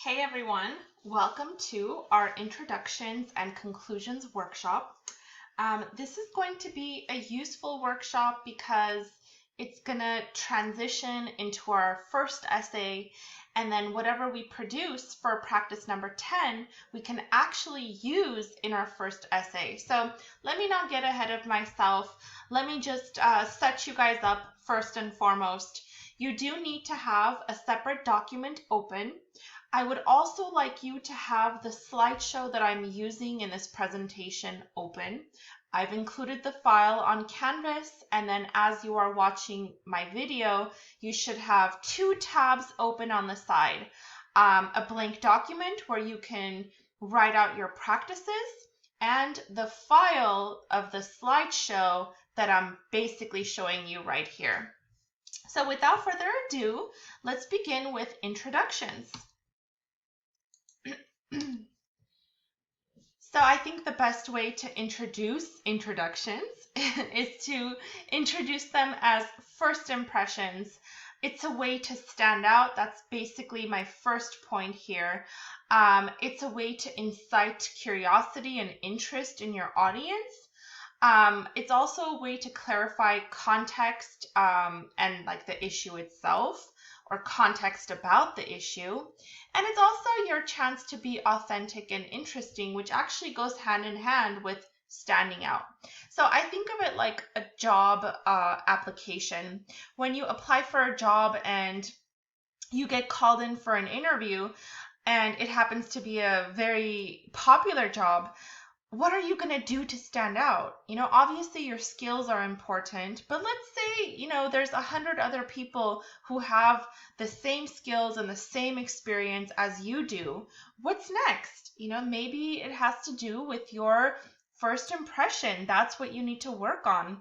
Hey everyone, welcome to our Introductions and Conclusions workshop. This is going to be a useful workshop because it's going to transition into our first essay, and then whatever we produce for practice number 10, we can actually use in our first essay. So let me not get ahead of myself. Let me just set you guys up first and foremost. You do need to have a separate document open. I would also like you to have the slideshow that I'm using in this presentation open. I've included the file on Canvas, and then as you are watching my video, you should have two tabs open on the side. A blank document where you can write out your practices, and the file of the slideshow that I'm basically showing you right here. So without further ado, let's begin with introductions. So I think the best way to introduce introductions is to introduce them as first impressions. It's a way to stand out. That's basically my first point here. It's a way to incite curiosity and interest in your audience. It's also a way to clarify context and like the issue itself, or context about the issue. And it's also your chance to be authentic and interesting, which actually goes hand in hand with standing out. So I think of it like a job application. When you apply for a job and you get called in for an interview, and it happens to be a very popular job, what are you going to do to stand out? Obviously your skills are important, but let's say, there's 100 other people who have the same skills and the same experience as you do. What's next? Maybe it has to do with your first impression. That's what you need to work on.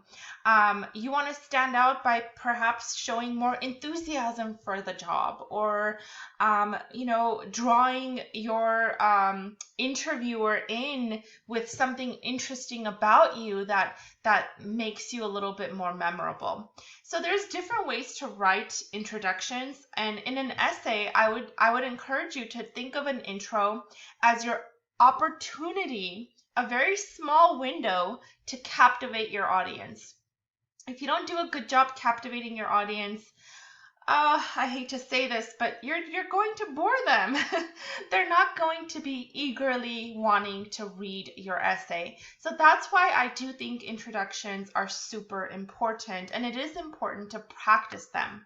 You want to stand out by perhaps showing more enthusiasm for the job, or, drawing your interviewer in with something interesting about you that makes you a little bit more memorable. So there's different ways to write introductions, and in an essay, I would encourage you to think of an intro as your opportunity, a very small window to captivate your audience. If you don't do a good job captivating your audience, I hate to say this, but you're going to bore them. They're not going to be eagerly wanting to read your essay. So that's why I do think introductions are super important, and it is important to practice them.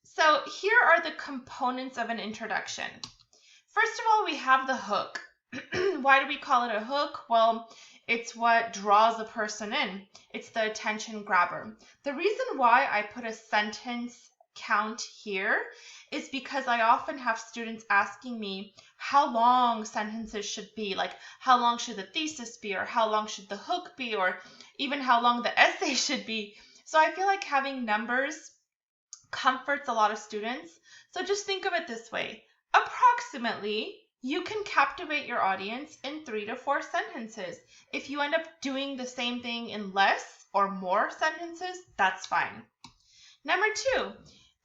So here are the components of an introduction. First of all, we have the hook. Why do we call it a hook? Well, it's what draws a person in. It's the attention grabber. The reason why I put a sentence count here is because I often have students asking me how long sentences should be, like how long should the thesis be, or how long should the hook be, or even how long the essay should be. So I feel like having numbers comforts a lot of students. So just think of it this way. Approximately, you can captivate your audience in 3 to 4 sentences. If you end up doing the same thing in less or more sentences, that's fine. Number 2,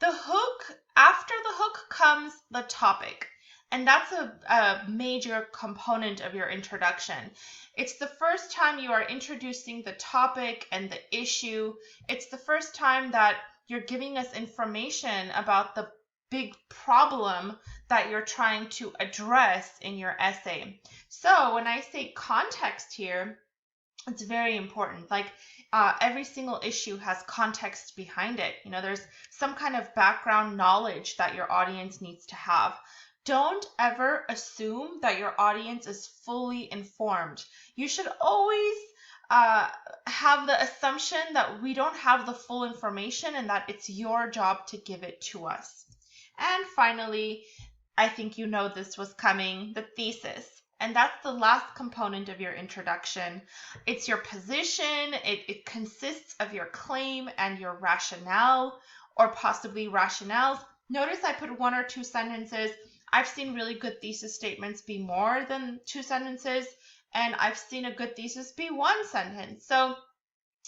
the hook. After the hook comes the topic. And that's a major component of your introduction. It's the first time you are introducing the topic and the issue. It's the first time that you're giving us information about the big problem that you're trying to address in your essay. So when I say context here, it's very important. Like every single issue has context behind it. There's some kind of background knowledge that your audience needs to have. Don't ever assume that your audience is fully informed. You should always have the assumption that we don't have the full information and that it's your job to give it to us. And finally, I think you know this was coming, the thesis. And that's the last component of your introduction. It's your position. It consists of your claim and your rationale, or possibly rationales. Notice I put 1 or 2 sentences. I've seen really good thesis statements be more than 2 sentences, and I've seen a good thesis be 1 sentence. So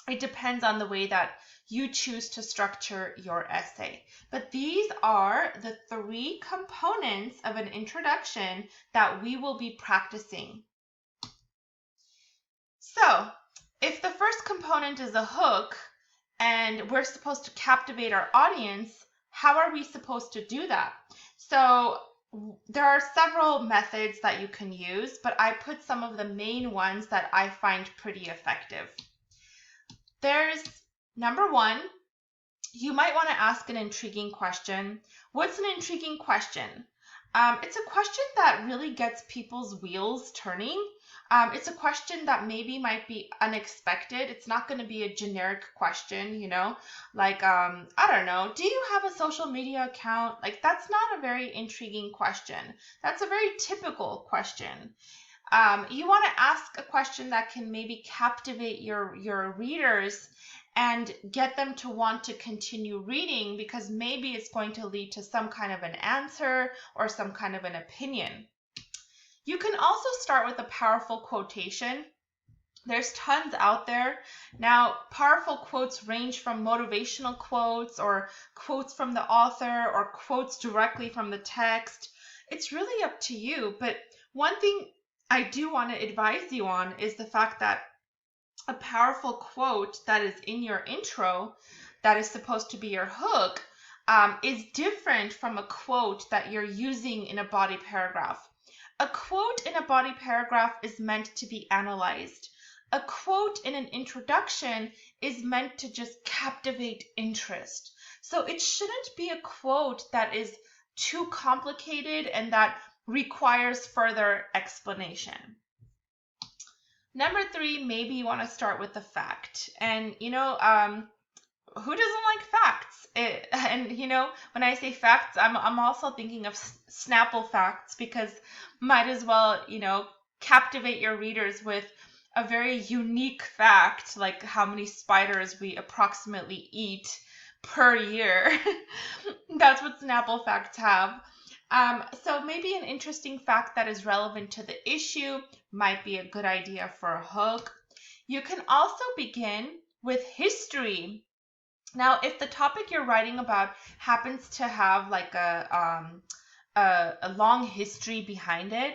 It depends on the way that you choose to structure your essay. But these are the 3 components of an introduction that we will be practicing. So, if the first component is a hook and we're supposed to captivate our audience, how are we supposed to do that? So, there are several methods that you can use, but I put some of the main ones that I find pretty effective. There's number 1, you might want to ask an intriguing question. What's an intriguing question? It's a question that really gets people's wheels turning. It's a question that maybe might be unexpected. It's not going to be a generic question, like, I don't know, do you have a social media account? Like, that's not a very intriguing question. That's a very typical question. You want to ask a question that can maybe captivate your readers and get them to want to continue reading, because maybe it's going to lead to some kind of an answer or some kind of an opinion. You can also start with a powerful quotation. There's tons out there. Now, powerful quotes range from motivational quotes or quotes from the author or quotes directly from the text. It's really up to you. But one thing I do want to advise you on is the fact that a powerful quote that is in your intro, that is supposed to be your hook, is different from a quote that you're using in a body paragraph. A quote in a body paragraph is meant to be analyzed. A quote in an introduction is meant to just captivate interest. So it shouldn't be a quote that is too complicated and that requires further explanation. Number 3, maybe you want to start with the fact. And, who doesn't like facts? When I say facts, I'm also thinking of Snapple facts, because might as well, captivate your readers with a very unique fact, like how many spiders we approximately eat per year. That's what Snapple facts have. So maybe an interesting fact that is relevant to the issue might be a good idea for a hook. You can also begin with history. Now, if the topic you're writing about happens to have like a long history behind it,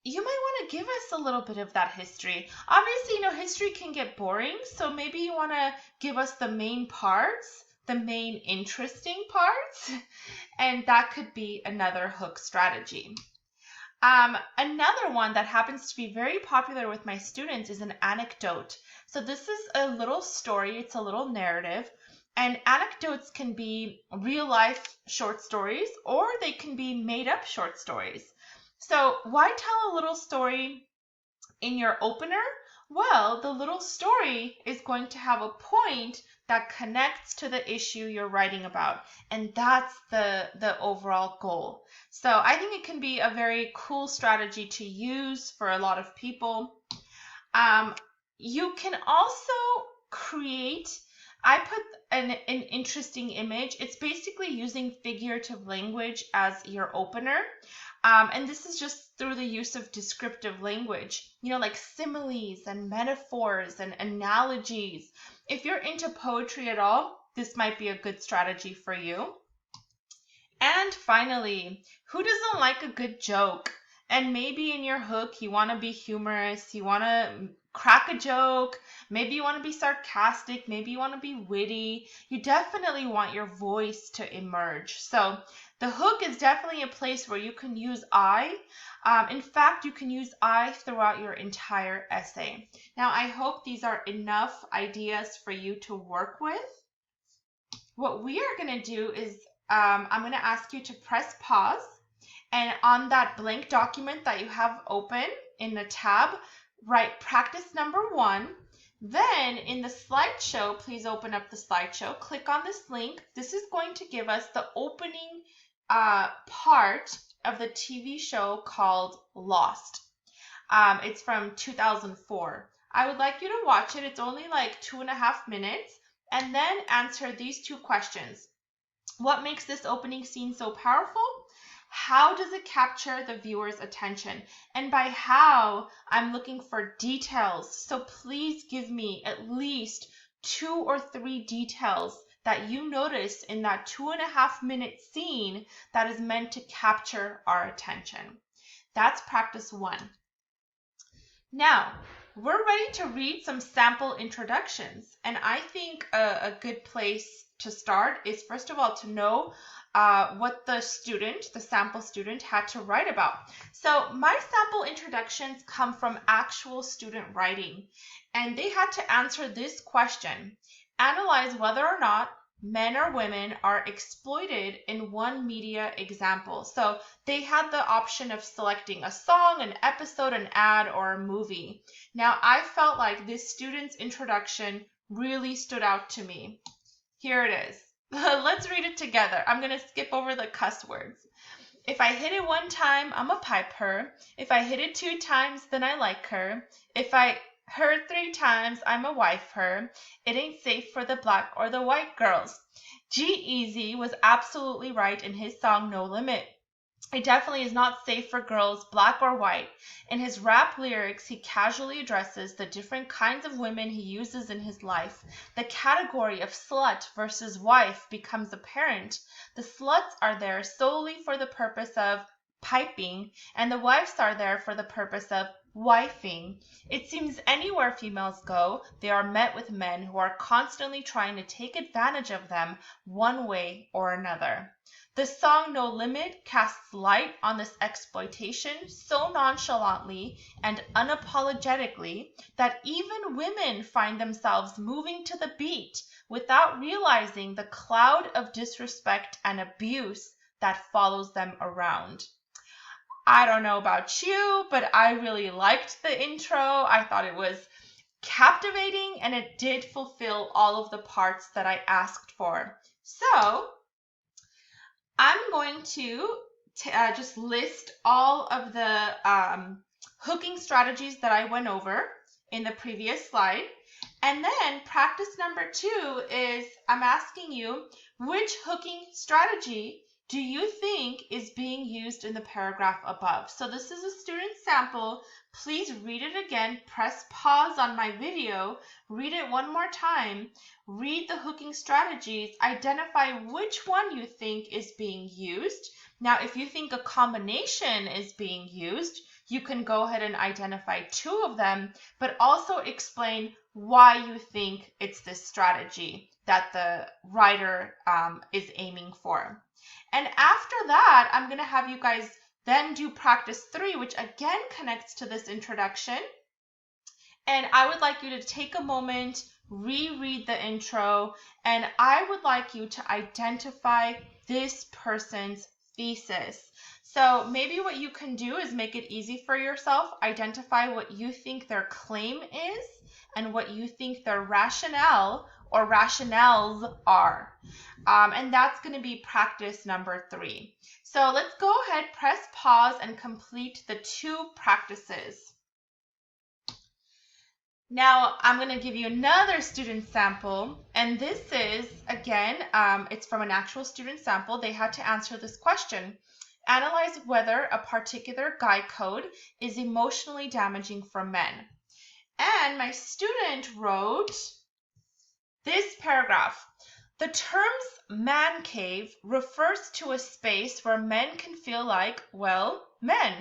you might want to give us a little bit of that history. Obviously, history can get boring, so maybe you want to give us the main parts, the main interesting parts, and that could be another hook strategy. Another one that happens to be very popular with my students is an anecdote. So this is a little story, it's a little narrative, and anecdotes can be real life short stories or they can be made up short stories. So why tell a little story in your opener? Well, the little story is going to have a point that connects to the issue you're writing about, and that's the overall goal. So I think it can be a very cool strategy to use for a lot of people. You can also create, I put an interesting image. It's basically using figurative language as your opener. And this is just through the use of descriptive language, like similes and metaphors and analogies. If you're into poetry at all, this might be a good strategy for you. And finally, who doesn't like a good joke? And maybe in your hook, you want to be humorous, you want to crack a joke, maybe you want to be sarcastic, maybe you want to be witty. You definitely want your voice to emerge. So the hook is definitely a place where you can use I. In fact, you can use I throughout your entire essay. Now, I hope these are enough ideas for you to work with. What we are going to do is I'm going to ask you to press pause, and on that blank document that you have open in the tab, write practice number 1. Then in the slideshow, please open up the slideshow, click on this link. This is going to give us the opening part of the TV show called Lost. It's from 2004. I would like you to watch it. It's only like 2.5 minutes, and then answer these 2 questions. What makes this opening scene so powerful? How does it capture the viewer's attention? And by how, I'm looking for details. So please give me at least 2 or 3 details that you notice in that 2.5-minute scene that is meant to capture our attention. That's practice 1. Now, we're ready to read some sample introductions. And I think a good place to start is, first of all, to know what the sample student, had to write about. So my sample introductions come from actual student writing, and they had to answer this question: analyze whether or not men or women are exploited in one media example. So they had the option of selecting a song, an episode, an ad, or a movie. Now, I felt like this student's introduction really stood out to me. Here it is. Let's read it together. I'm going to skip over the cuss words. If I hit it 1 time, I'm a pipe her. If I hit it 2 times, then I like her. If I heard 3 times, I'm a wife her. It ain't safe for the black or the white girls. G-Eazy was absolutely right in his song No Limit. It definitely is not safe for girls, black or white. In his rap lyrics, he casually addresses the different kinds of women he uses in his life. The category of slut versus wife becomes apparent. The sluts are there solely for the purpose of piping, and the wives are there for the purpose of wifing. It seems anywhere females go, they are met with men who are constantly trying to take advantage of them one way or another. The song No Limit casts light on this exploitation so nonchalantly and unapologetically that even women find themselves moving to the beat without realizing the cloud of disrespect and abuse that follows them around. I don't know about you, but I really liked the intro. I thought it was captivating, and it did fulfill all of the parts that I asked for. So I'm going to just list all of the hooking strategies that I went over in the previous slide. And then practice number 2 is I'm asking you, which hooking strategy do you think is being used in the paragraph above? So this is a student sample. Please read it again. Press pause on my video. Read it 1 more time. Read the hooking strategies. Identify which one you think is being used. Now, if you think a combination is being used, you can go ahead and identify 2 of them, but also explain why you think it's this strategy that the writer is aiming for. And after that, I'm going to have you guys then do practice 3, which again connects to this introduction. And I would like you to take a moment, reread the intro, and I would like you to identify this person's thesis. So maybe what you can do is make it easy for yourself. Identify what you think their claim is and what you think their rationale or rationales are. And that's going to be practice number 3. So let's go ahead, press pause, and complete the 2 practices. Now, I'm going to give you another student sample, and this is, again, it's from an actual student sample. They had to answer this question. Analyze whether a particular guy code is emotionally damaging for men. And my student wrote this paragraph. The terms man cave refers to a space where men can feel like, well, men.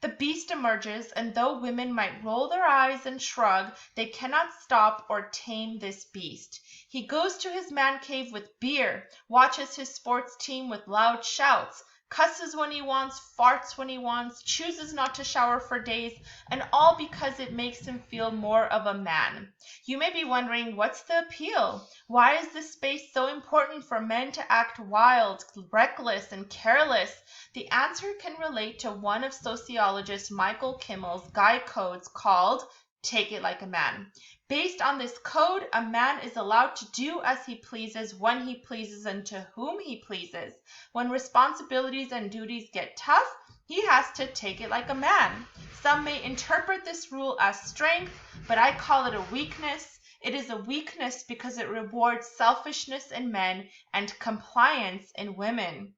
The beast emerges, and though women might roll their eyes and shrug, they cannot stop or tame this beast. He goes to his man cave with beer, watches his sports team with loud shouts, cusses when he wants, farts when he wants, chooses not to shower for days, and all because it makes him feel more of a man. You may be wondering, what's the appeal? Why is this space so important for men to act wild, reckless, and careless? The answer can relate to one of sociologist Michael Kimmel's guy codes called Take It Like a Man. Based on this code, a man is allowed to do as he pleases, when he pleases, and to whom he pleases. When responsibilities and duties get tough, he has to take it like a man. Some may interpret this rule as strength, but I call it a weakness. It is a weakness because it rewards selfishness in men and compliance in women.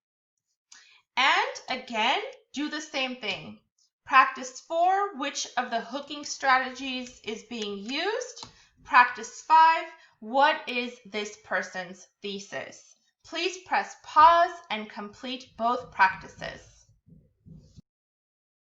And again, do the same thing. Practice 4, which of the hooking strategies is being used? Practice 5, What is this person's thesis? Please press pause and complete both practices.